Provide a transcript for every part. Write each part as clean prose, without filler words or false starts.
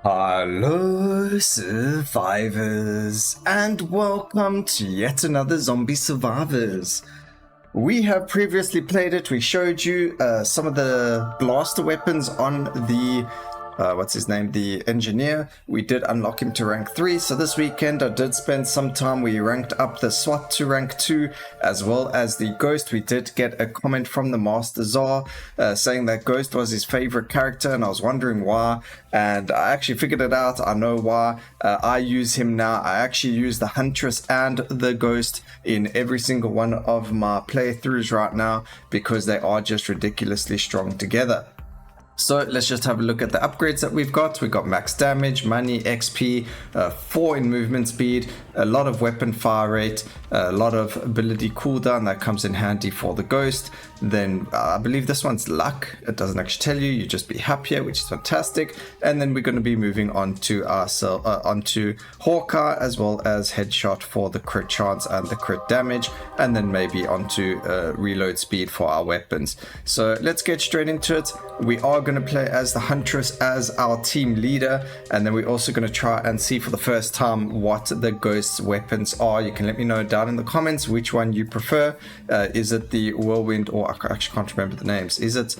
Hello, survivors, and welcome to yet another Zombie Survivors. We have previously played it. We showed you some of the blaster weapons on the what's his name, the engineer. We did unlock him to rank 3, so this weekend I did spend some time. We ranked up the SWAT to rank 2 as well as the Ghost. We did get a comment from the Master Czar saying that Ghost was his favorite character, and I was wondering why, and I actually figured it out. I know why. I use him now. I actually use the Huntress and the Ghost in every single one of my playthroughs right now because they are just ridiculously strong together. So let's just have a look at the upgrades that we've got. We've got max damage, money, XP, 4 in movement speed, a lot of weapon fire rate, a lot of ability cooldown that comes in handy for the Ghost. Then I believe this one's luck. It doesn't actually tell you, you just be happier, which is fantastic. And then we're going to be moving on to onto Hawkeye as well as headshot for the crit chance and the crit damage, and then maybe onto reload speed for our weapons. So let's get straight into it. We are going to play as the Huntress as our team leader, and then we're also going to try and see for the first time what the Ghost's weapons are. You can let me know down in the comments which one you prefer. Is it the Whirlwind, or I actually can't remember the names. Is it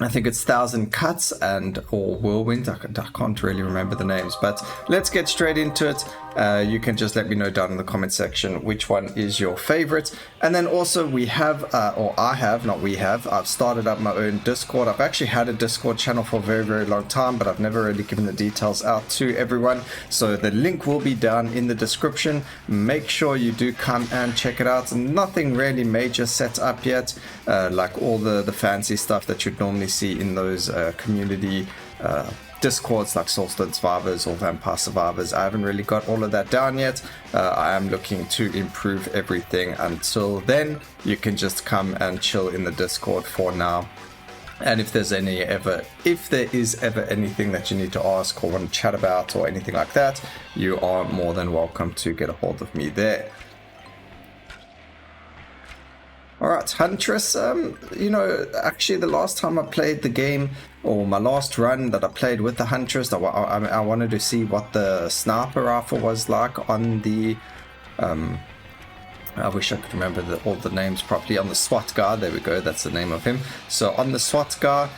I think it's 1,000 Cuts and or Whirlwind. I can't really remember the names, but let's get straight into it. You can just let me know down in the comment section which one is your favorite. And then also we have, or I have, not we have, I've started up my own Discord. I've actually had a Discord channel for a very, very long time, but I've never really given the details out to everyone. So the link will be down in the description. Make sure you do come and check it out. Nothing really major set up yet, like all the fancy stuff that you'd normally see in those community discords like Soulstone Survivors or Vampire Survivors. I haven't really got all of that down yet. I am looking to improve everything. Until then, you can just come and chill in the Discord for now. And if there is ever anything that you need to ask or want to chat about or anything like that, you are more than welcome to get a hold of me there. Alright, Huntress, actually the last time I played the game, or my last run that I played with the Huntress, I wanted to see what the sniper rifle was like on the, I wish I could remember all the names properly, on the SWAT guy. There we go, that's the name of him. So on the SWAT guy,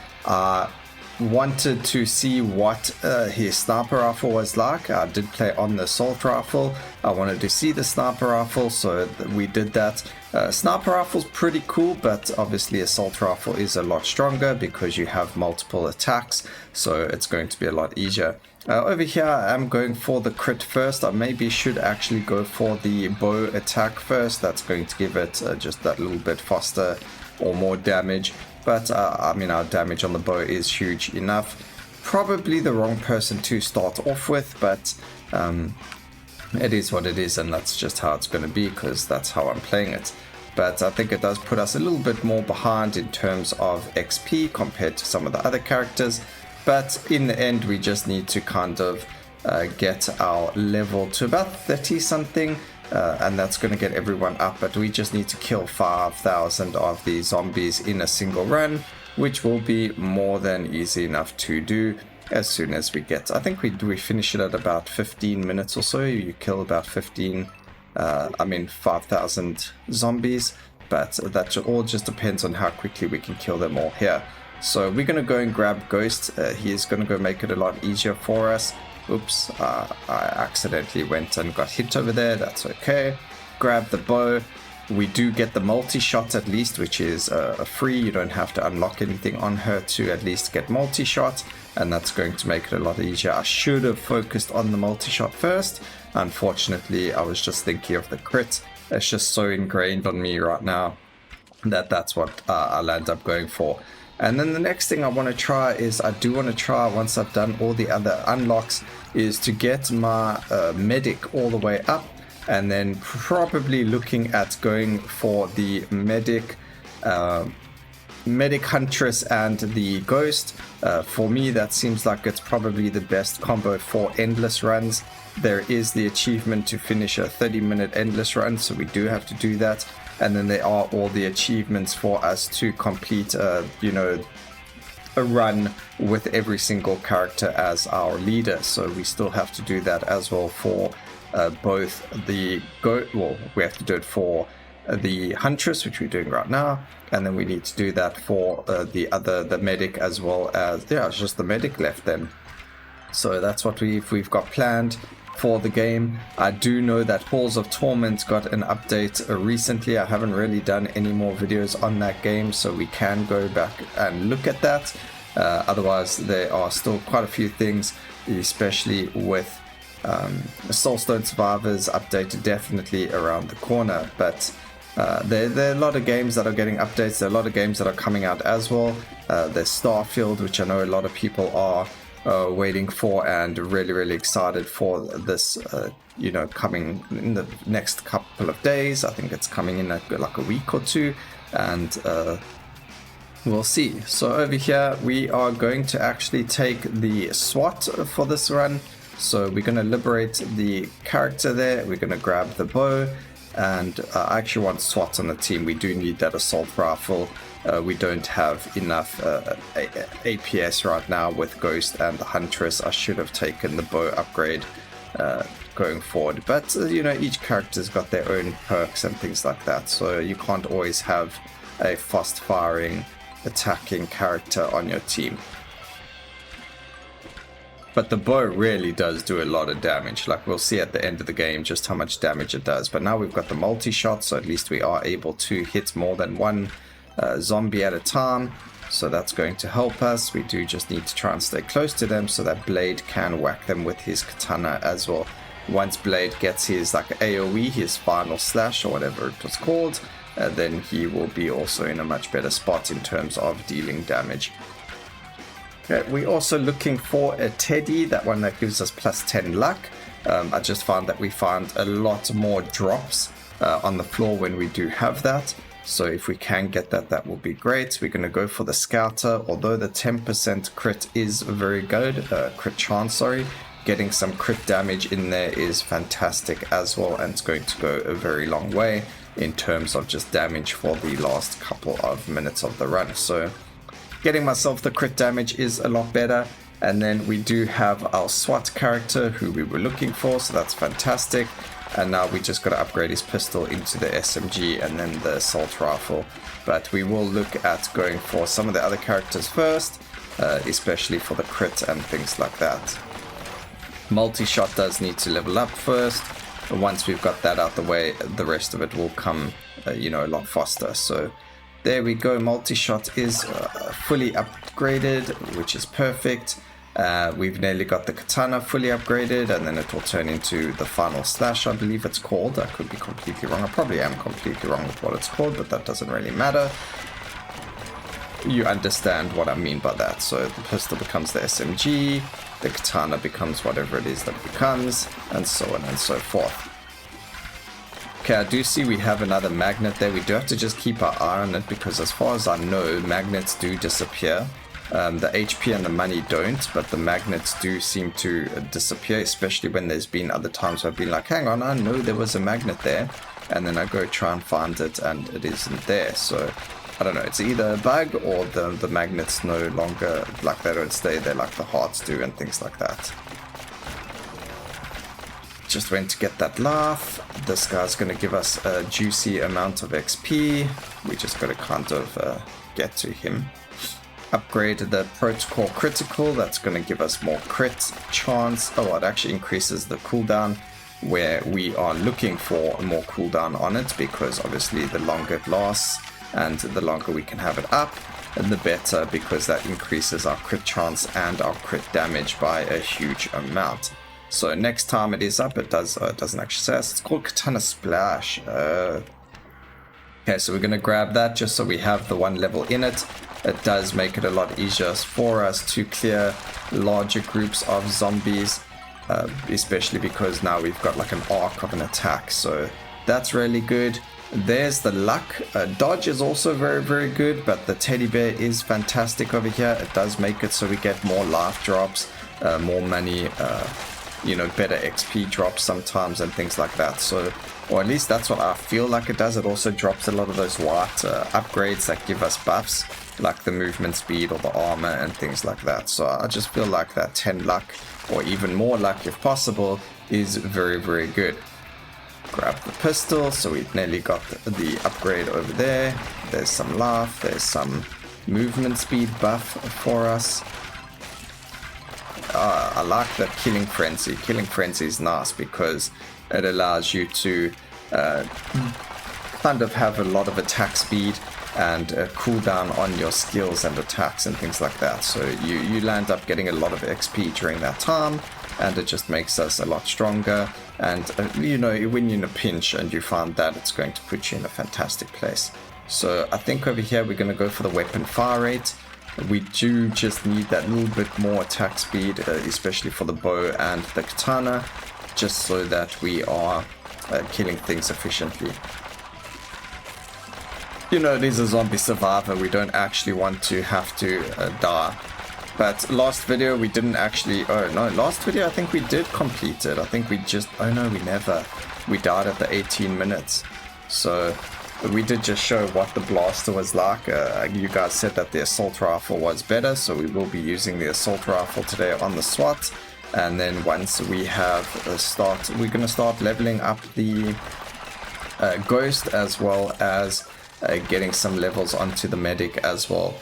wanted to see what his sniper rifle was like. I did play on the assault rifle. I wanted to see the sniper rifle, so we did that. Sniper rifle's pretty cool, but obviously assault rifle is a lot stronger because you have multiple attacks, so it's going to be a lot easier. Over here I'm going for the crit first. I maybe should actually go for the bow attack first. That's going to give it just that little bit faster or more damage. But I mean, our damage on the bow is huge enough. Probably the wrong person to start off with, but it is what it is, and that's just how it's going to be because that's how I'm playing it. But I think it does put us a little bit more behind in terms of XP compared to some of the other characters. But in the end, we just need to kind of get our level to about 30 something. And that's going to get everyone up, but we just need to kill 5,000 of these zombies in a single run, which will be more than easy enough to do as soon as we get. I think we finish it at about 15 minutes or so. You kill about 5,000 zombies, but that all just depends on how quickly we can kill them all here. So we're going to go and grab Ghost. He is going to go make it a lot easier for us. Oops, I accidentally went and got hit over there. That's okay. Grab the bow. We do get the multi-shot at least, which is free. You don't have to unlock anything on her to at least get multi-shot, and that's going to make it a lot easier. I should have focused on the multi-shot first. Unfortunately, I was just thinking of the crit. It's just so ingrained on me right now that that's what I'll end up going for. And then the next thing I want to try is, once I've done all the other unlocks, is to get my medic all the way up, and then probably looking at going for the medic Huntress and the Ghost. For me, that seems like it's probably the best combo for endless runs. There is the achievement to finish a 30-minute endless run, so we do have to do that. And then there are all the achievements for us to complete, a run with every single character as our leader. So we still have to do that as well for both the we have to do it for the Huntress, which we're doing right now, and then we need to do that for the medic, as well as it's just the medic left then. So that's what we've got planned for the game. I do know that Halls of Torment got an update recently. I haven't really done any more videos on that game, so we can go back and look at that. Otherwise, there are still quite a few things, especially with Soulstone Survivors update definitely around the corner. But there are a lot of games that are getting updates. There are a lot of games that are coming out as well. There's Starfield, which I know a lot of people are waiting for and really excited for this, coming in the next couple of days. I think it's coming in like a week or two, and we'll see. So over here we are going to actually take the SWAT for this run. So we're going to liberate the character there. We're going to grab the bow, and I actually want SWAT on the team. We do need that assault rifle. We don't have enough APS right now with Ghost and the Huntress. I should have taken the bow upgrade going forward. But, each character's got their own perks and things like that. So you can't always have a fast-firing, attacking character on your team. But the bow really does do a lot of damage. Like, we'll see at the end of the game just how much damage it does. But now we've got the multi-shot, so at least we are able to hit more than one zombie at a time, so that's going to help us. We do just need to try and stay close to them so that Blade can whack them with his katana as well. Once Blade gets his AoE, his final slash or whatever it was called, then he will be also in a much better spot in terms of dealing damage. Okay, we're also looking for a Teddy, that one that gives us plus 10 luck. I just found that we found a lot more drops on the floor when we do have that. So if we can get that, that will be great. We're going to go for the Scouter, although the 10% crit is very good, crit chance, sorry. Getting some crit damage in there is fantastic as well, and it's going to go a very long way in terms of just damage for the last couple of minutes of the run. So getting myself the crit damage is a lot better. And then we do have our SWAT character who we were looking for, so that's fantastic. And now we just got to upgrade his pistol into the SMG and then the assault rifle. But we will look at going for some of the other characters first, especially for the crit and things like that. Multi-shot does need to level up first. Once we've got that out the way, the rest of it will come, a lot faster. So there we go. Multi-shot is fully upgraded, which is perfect. We've nearly got the katana fully upgraded, and then it will turn into the final slash, I believe it's called. I could be completely wrong. I probably am completely wrong with what it's called, but that doesn't really matter. You understand what I mean by that. So the pistol becomes the SMG, the katana becomes whatever it is that it becomes, and so on and so forth. Okay, I do see we have another magnet there. We do have to just keep our eye on it, because as far as I know, magnets do disappear. The HP and the money don't, but the magnets do seem to disappear, especially when there's been other times where I've been like, hang on, I know there was a magnet there, and then I go try and find it and it isn't there. So I don't know, it's either a bug or the magnets no longer, like they don't stay there like the hearts do and things like that. Just went to get that laugh. This guy's going to give us a juicy amount of XP. We just got to kind of get to him. Upgrade the protocol critical. That's going to give us more crit chance. Oh, it actually increases the cooldown, where we are looking for more cooldown on it, because obviously the longer it lasts and the longer we can have it up, the better, because that increases our crit chance and our crit damage by a huge amount. So next time it is up, it doesn't actually say us. It's called Katana Splash. Okay, so we're going to grab that just so we have the one level in it. It does make it a lot easier for us to clear larger groups of zombies, especially because now we've got like an arc of an attack. So that's really good. There's the luck. Dodge is also very good, but the teddy bear is fantastic over here. It does make it so we get more life drops, more money, better XP drops sometimes and things like that. So, or at least that's what I feel like it does. It also drops a lot of those white upgrades that give us buffs. like the movement speed or the armor and things like that. So I just feel like that 10 luck, or even more luck if possible, is very, very good. Grab the pistol, so we've nearly got the upgrade over there. There's some life, there's some movement speed buff for us. I like the killing frenzy. Killing frenzy is nice because it allows you to kind of have a lot of attack speed and cooldown on your skills and attacks and things like that. So you land up getting a lot of XP during that time, and it just makes us a lot stronger. And you know, when you're in a pinch and you find that, it's going to put you in a fantastic place. So I think over here we're going to go for the weapon fire rate. We do just need that little bit more attack speed, especially for the bow and the katana, just so that we are killing things efficiently. You know, it is a zombie survivor. We don't actually want to have to die. But last video we didn't actually... Oh no, last video I think we did complete it. I think we just... Oh no, we never. We died at the 18 minutes. So we did just show what the blaster was like. You guys said that the assault rifle was better, so we will be using the assault rifle today on the SWAT. And then once we have we're going to start leveling up the ghost, as well as getting some levels onto the medic as well.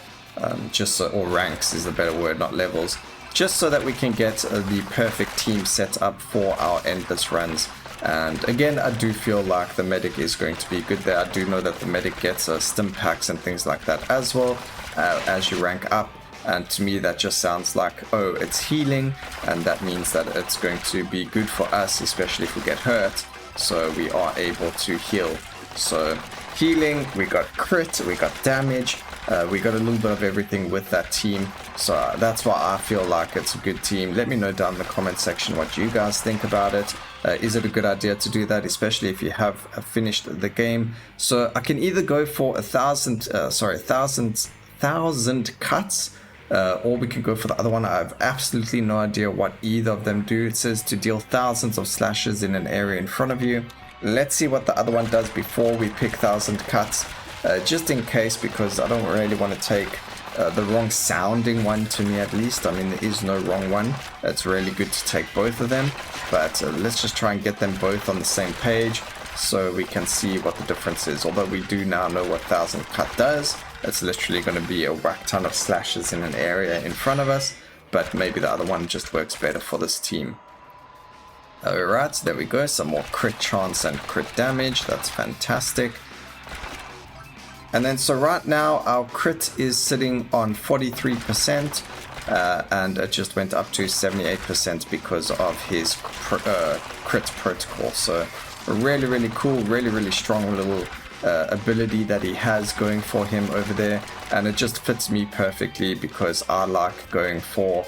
Just so, or ranks is a better word, not levels. Just so that we can get the perfect team set up for our endless runs. And again, I do feel like the medic is going to be good there. I do know that the medic gets stim packs and things like that as well as you rank up. And to me that just sounds like, oh, it's healing, and that means that it's going to be good for us, especially if we get hurt, so we are able to heal. So healing, we got crit, we got damage, we got a little bit of everything with that team. So that's why I feel like it's a good team. Let me know down in the comment section what you guys think about it. Is it a good idea to do that, especially if you have finished the game? So I can either go for 1,000 cuts, or we can go for the other one. I have absolutely no idea what either of them do. It says to deal thousands of slashes in an area in front of you. Let's see what the other one does before we pick 1,000 cuts, just in case, because I don't really want to take the wrong sounding one, to me at least. I mean, there is no wrong one. It's really good to take both of them, but let's just try and get them both on the same page so we can see what the difference is. Although we do now know what 1,000 cut does. It's literally going to be a whack ton of slashes in an area in front of us, but maybe the other one just works better for this team. Alright, there we go, some more crit chance and crit damage. That's fantastic. And then so right now our crit is sitting on 43%, and it just went up to 78% because of his crit protocol. So really, really cool, really, really strong little ability that he has going for him over there, and it just fits me perfectly because I like going for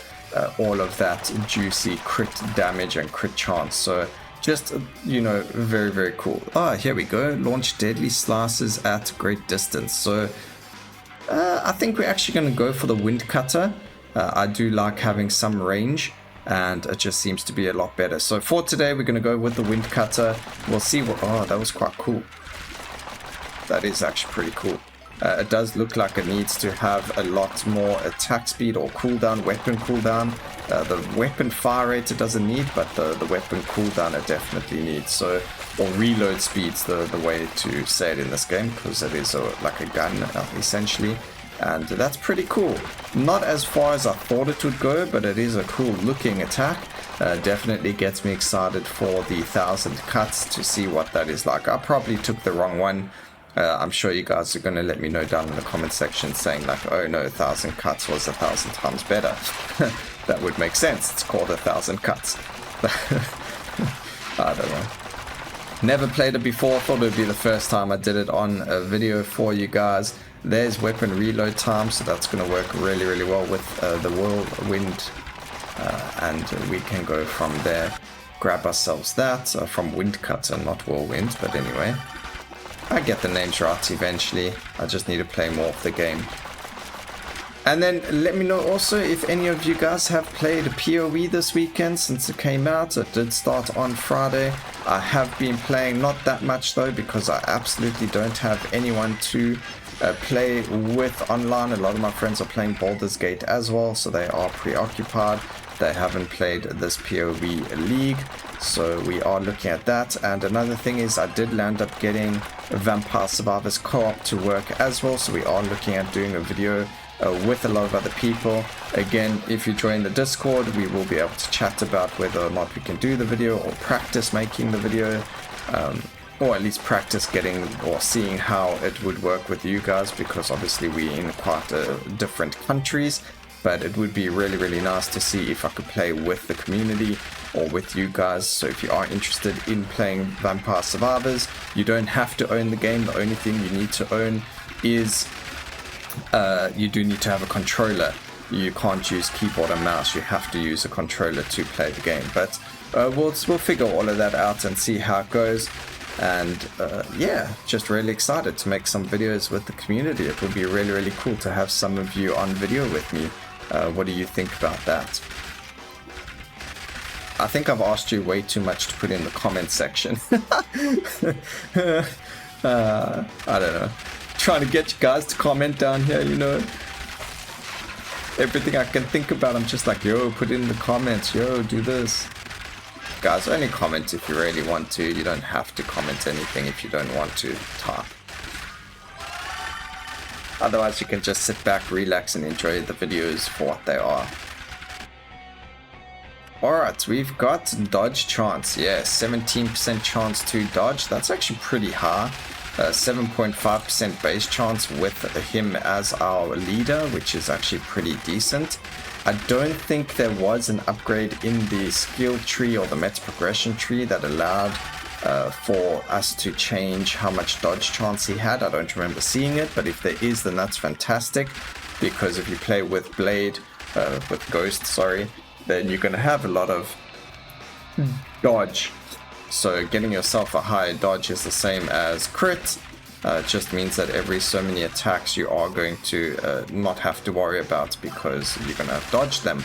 all of that juicy crit damage and crit chance. So just, you know, very, very cool. Ah, here we go. Launch deadly slices at great distance. So I think we're actually going to go for the wind cutter. I do like having some range, and it just seems to be a lot better. So for today we're going to go with the wind cutter. We'll see what... Oh, that was quite cool. That is actually pretty cool. It does look like it needs to have a lot more attack speed or cooldown, weapon cooldown. The weapon fire rate it doesn't need, but the weapon cooldown it definitely needs. So, or reload speed's the way to say it in this game, because it is like a gun essentially. And that's pretty cool. Not as far as I thought it would go, but it is a cool looking attack. Definitely gets me excited for the 1,000 cuts to see what that is like. I probably took the wrong one. I'm sure you guys are going to let me know down in the comment section saying like, oh no, 1,000 cuts was 1,000 times better. That would make sense. It's called 1,000 cuts. I don't know. Never played it before. Thought it would be the first time I did it on a video for you guys. There's weapon reload time, so that's going to work really, really well with the whirlwind. And we can go from there. Grab ourselves that from wind cutter, not whirlwind, but anyway. I get the names right eventually. I just need to play more of the game. And then let me know also if any of you guys have played PoE this weekend since it came out. It did start on Friday. I have been playing, not that much though, because I absolutely don't have anyone to play with online. A lot of my friends are playing Baldur's Gate as well, so they are preoccupied. They haven't played this PoE league, so we are looking at that. And another thing is I did land up getting Vampire Survivors co-op to work as well, so we are looking at doing a video with a lot of other people. Again, if you join the Discord, we will be able to chat about whether or not we can do the video or practice making the video, or at least practice getting or seeing how it would work with you guys, because obviously we're in quite different countries. But it would be really, really nice to see if I could play with the community or with you guys. So if you are interested in playing Vampire Survivors, you don't have to own the game. The only thing you need to own is you do need to have a controller. You can't use keyboard and mouse. You have to use a controller to play the game. But we'll figure all of that out and see how it goes. And yeah, just really excited to make some videos with the community. It would be really, really cool to have some of you on video with me. What do you think about that? I think I've asked you way too much to put in the comment section. I don't know. Trying to get you guys to comment down here, you know. Everything I can think about, I'm just like, yo, put in the comments, yo, do this. Guys, only comment if you really want to. You don't have to comment anything if you don't want to type. Otherwise, you can just sit back, relax, and enjoy the videos for what they are. Alright, we've got dodge chance. Yeah, 17% chance to dodge. That's actually pretty high. 7.5% base chance with him as our leader, which is actually pretty decent. I don't think there was an upgrade in the skill tree or the meta progression tree that allowed for us to change how much dodge chance he had. I don't remember seeing it, but if there is, then that's fantastic, because if you play with with Ghost, sorry, then you're going to have a lot of dodge. So getting yourself a higher dodge is the same as crit. It just means that every so many attacks you are going to not have to worry about, because you're going to dodge them.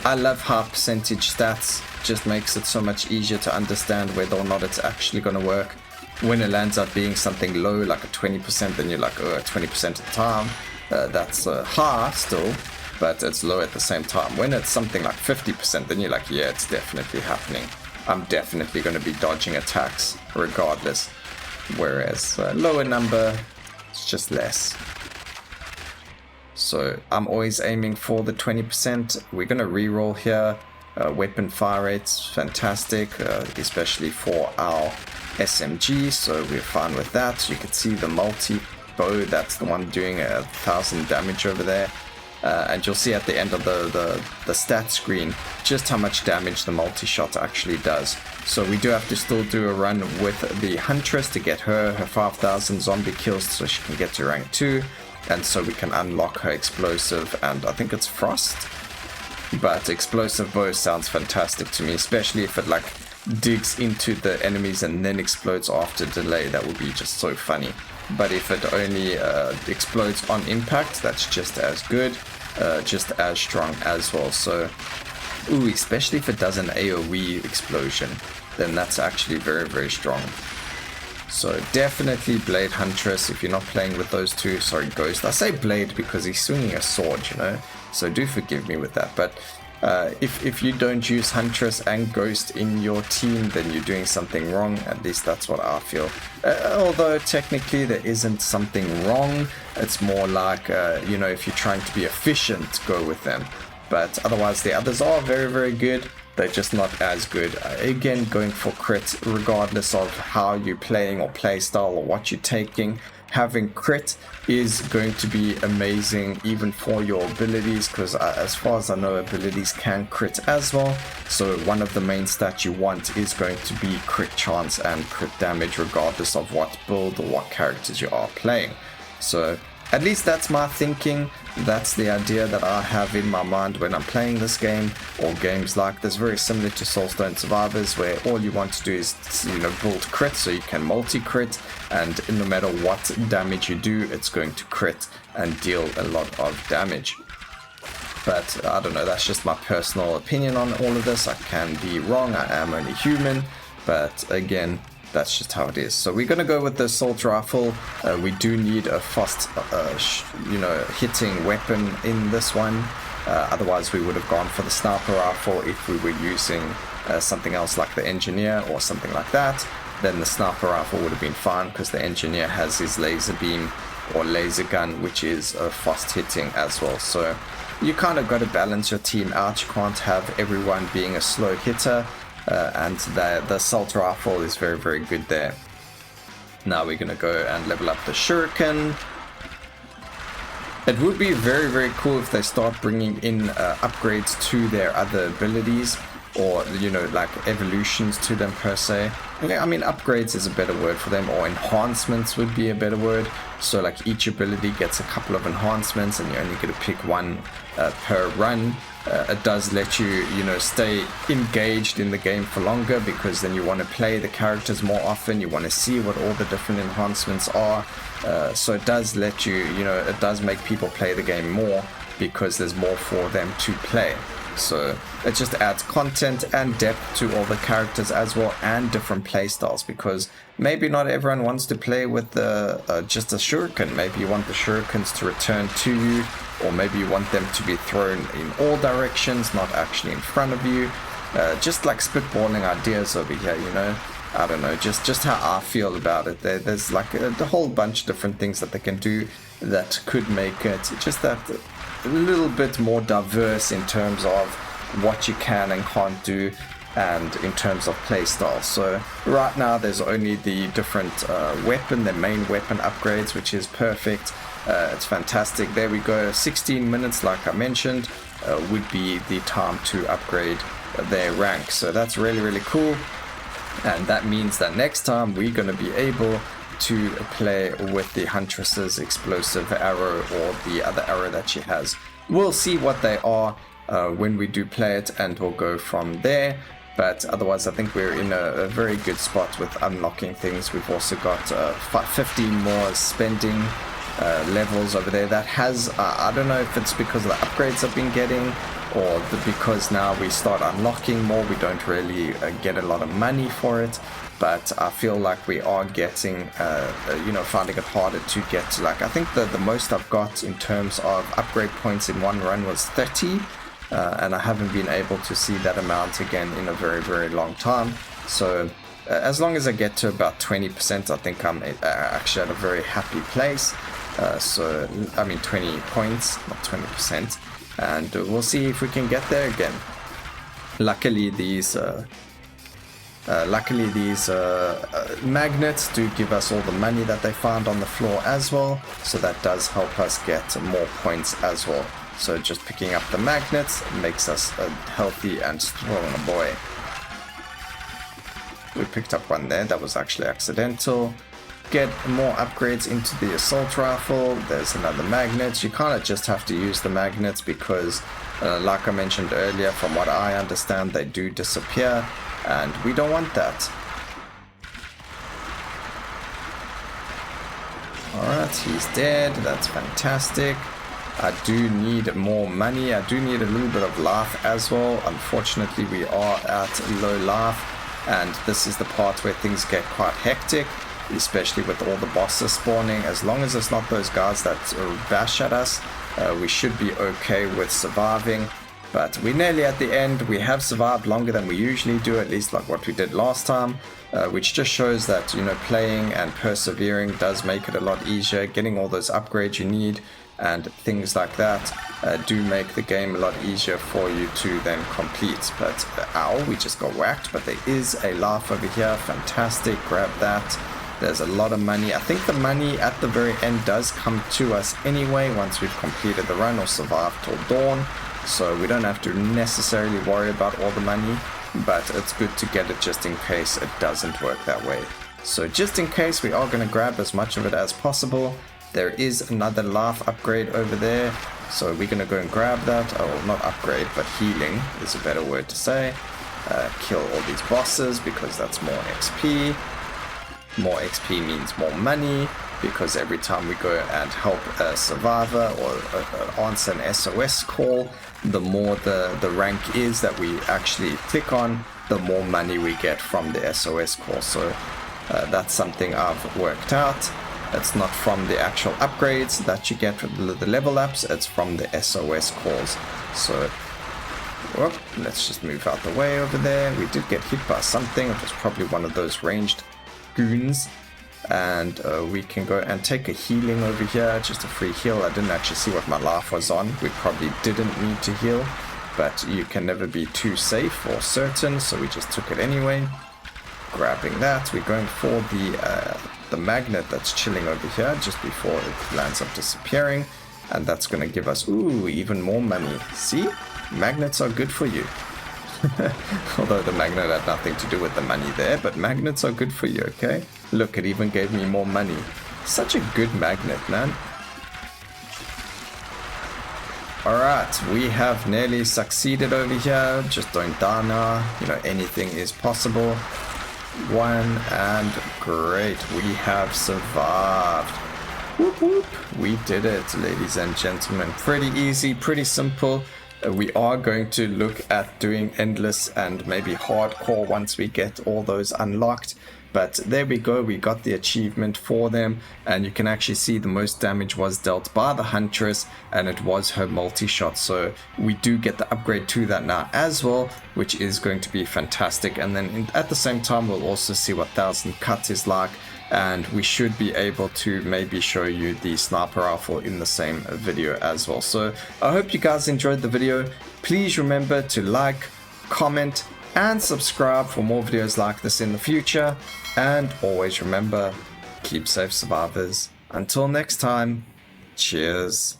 I love high percentage stats. Just makes it so much easier to understand whether or not it's actually going to work. When it lands up being something low, like a 20%, then you're like, oh, 20% of the time. That's high still, but it's low at the same time. When it's something like 50%, then you're like, yeah, it's definitely happening. I'm definitely going to be dodging attacks regardless. Whereas lower number, it's just less. So I'm always aiming for the 20%. We're going to reroll here. Weapon fire rates, fantastic, especially for our SMG, so we're fine with that. You can see the multi-bow, that's the one doing 1,000 damage over there. And you'll see at the end of the stat screen just how much damage the multi-shot actually does. So we do have to still do a run with the Huntress to get her 5,000 zombie kills so she can get to rank 2. And so we can unlock her explosive, and I think it's Frost. But explosive bow sounds fantastic to me, especially if it like digs into the enemies and then explodes after delay. That would be just so funny. But if it only explodes on impact, that's just as good, just as strong as well. So, ooh, especially if it does an AoE explosion, then that's actually very, very strong. So definitely Blade Huntress if you're not playing with those two. Sorry, Ghost. I say Blade because he's swinging a sword, you know. So do forgive me with that. But if you don't use Huntress and Ghost in your team, then you're doing something wrong. At least that's what I feel. Although technically there isn't something wrong. It's more like, you know, if you're trying to be efficient, go with them. But otherwise the others are very, very good. They're just not as good. Again, going for crit, regardless of how you're playing or play style or what you're taking. Having crit is going to be amazing even for your abilities, because as far as I know, abilities can crit as well. So one of the main stats you want is going to be crit chance and crit damage, regardless of what build or what characters you are playing. So at least that's my thinking. That's the idea that I have in my mind when I'm playing this game, or games like this, very similar to Soulstone Survivors, where all you want to do is, you know, build crit so you can multi-crit, and no matter what damage you do, it's going to crit. and deal a lot of damage. But I don't know, that's just my personal opinion on all of this. I can be wrong, I am only human, but again, that's just how it is. So we're going to go with the assault rifle. We do need a fast, hitting weapon in this one. Otherwise, we would have gone for the sniper rifle if we were using something else like the engineer or something like that. Then the sniper rifle would have been fine because the engineer has his laser beam or laser gun, which is fast hitting as well. So you kind of got to balance your team out. You can't have everyone being a slow hitter, and the assault rifle is very, very good there. Now we're going to go and level up the shuriken. It would be very, very cool if they start bringing in upgrades to their other abilities, or, like evolutions to them per se. I mean, upgrades is a better word for them, or enhancements would be a better word. So like each ability gets a couple of enhancements and you only get to pick one per run. It does let you, stay engaged in the game for longer, because then you want to play the characters more often. You want to see what all the different enhancements are. So it does let you, it does make people play the game more because there's more for them to play. So it just adds content and depth to all the characters as well, and different play styles, because maybe not everyone wants to play with just a shuriken. Maybe you want the shurikens to return to you, or maybe you want them to be thrown in all directions, not actually in front of you. Just like spitballing ideas over here, I don't know, just how I feel about it. There's like a whole bunch of different things that they can do that could make it just that a little bit more diverse in terms of what you can and can't do, and in terms of playstyle. So right now there's only the different the main weapon upgrades, which is perfect. It's fantastic. There we go. 16 minutes, like I mentioned, would be the time to upgrade their rank. So that's really, really cool. And that means that next time we're going to be able to play with the Huntress's explosive arrow, or the other arrow that she has. We'll see what they are when we do play it, and we'll go from there. But otherwise, I think we're in a very good spot with unlocking things. We've also got 15 more spending levels over there. That has, I don't know if it's because of the upgrades I've been getting, or because now we start unlocking more, we don't really get a lot of money for it. But I feel like we are getting, finding it harder to get to, like, I think the most I've got in terms of upgrade points in one run was 30, and I haven't been able to see that amount again in a very, very long time. So as long as I get to about 20%, I think I'm actually at a very happy place. 20 points, not 20%, and we'll see if we can get there again. Luckily these magnets do give us all the money that they found on the floor as well, so that does help us get more points as well. So just picking up the magnets makes us a healthy and strong boy. We picked up one there, that was actually accidental. Get more upgrades into the assault rifle. There's another magnet. You kind of just have to use the magnets because, like I mentioned earlier, from what I understand, they do disappear, and we don't want that. Alright, he's dead. That's fantastic. I do need more money. I do need a little bit of life as well. Unfortunately, we are at low life, and this is the part where things get quite hectic, especially with all the bosses spawning. As long as it's not those guys that bash at us, we should be okay with surviving. But we're nearly at the end. We have survived longer than we usually do, at least like what we did last time, which just shows that, playing and persevering does make it a lot easier. Getting all those upgrades you need and things like that do make the game a lot easier for you to then complete. But ow, we just got whacked. But there is a life over here. Fantastic, grab that. There's a lot of money. I think the money at the very end does come to us anyway once we've completed the run or survived till dawn, so we don't have to necessarily worry about all the money, but it's good to get it just in case it doesn't work that way. So just in case, we are going to grab as much of it as possible. There is another life upgrade over there, so we're going to go and grab that. Oh, not upgrade, but healing is a better word to say. Kill all these bosses because that's more XP. More XP means more money, because every time we go and help a survivor or answer an SOS call, the more the rank is that we actually click on, the more money we get from the SOS call. So that's something I've worked out. It's not from the actual upgrades that you get from the level ups, it's from the SOS calls. So let's just move out the way over there. We did get hit by something. It was probably one of those ranged goons. And we can go and take a healing over here, just a free heal. I didn't actually see what my life was on. We probably didn't need to heal, but you can never be too safe or certain, so we just took it anyway. Grabbing that, we're going for the magnet that's chilling over here just before it lands up disappearing, and that's going to give us even more money. See, magnets are good for you. Although the magnet had nothing to do with the money there, but magnets are good for you, okay? Look, it even gave me more money. Such a good magnet, man. Alright, we have nearly succeeded over here. Just don't die now. You know, anything is possible. One, and great. We have survived. Whoop whoop. We did it, ladies and gentlemen. Pretty easy, pretty simple. We are going to look at doing endless and maybe hardcore once we get all those unlocked. But there we go, we got the achievement for them, and you can actually see the most damage was dealt by the Huntress, and it was her multi-shot. So we do get the upgrade to that now as well, which is going to be fantastic. And then at the same time, we'll also see what 1000 Cut is like, and we should be able to maybe show you the sniper rifle in the same video as well. So I hope you guys enjoyed the video. Please remember to like, comment, and subscribe for more videos like this in the future. And always remember, keep safe, survivors. Until next time, cheers.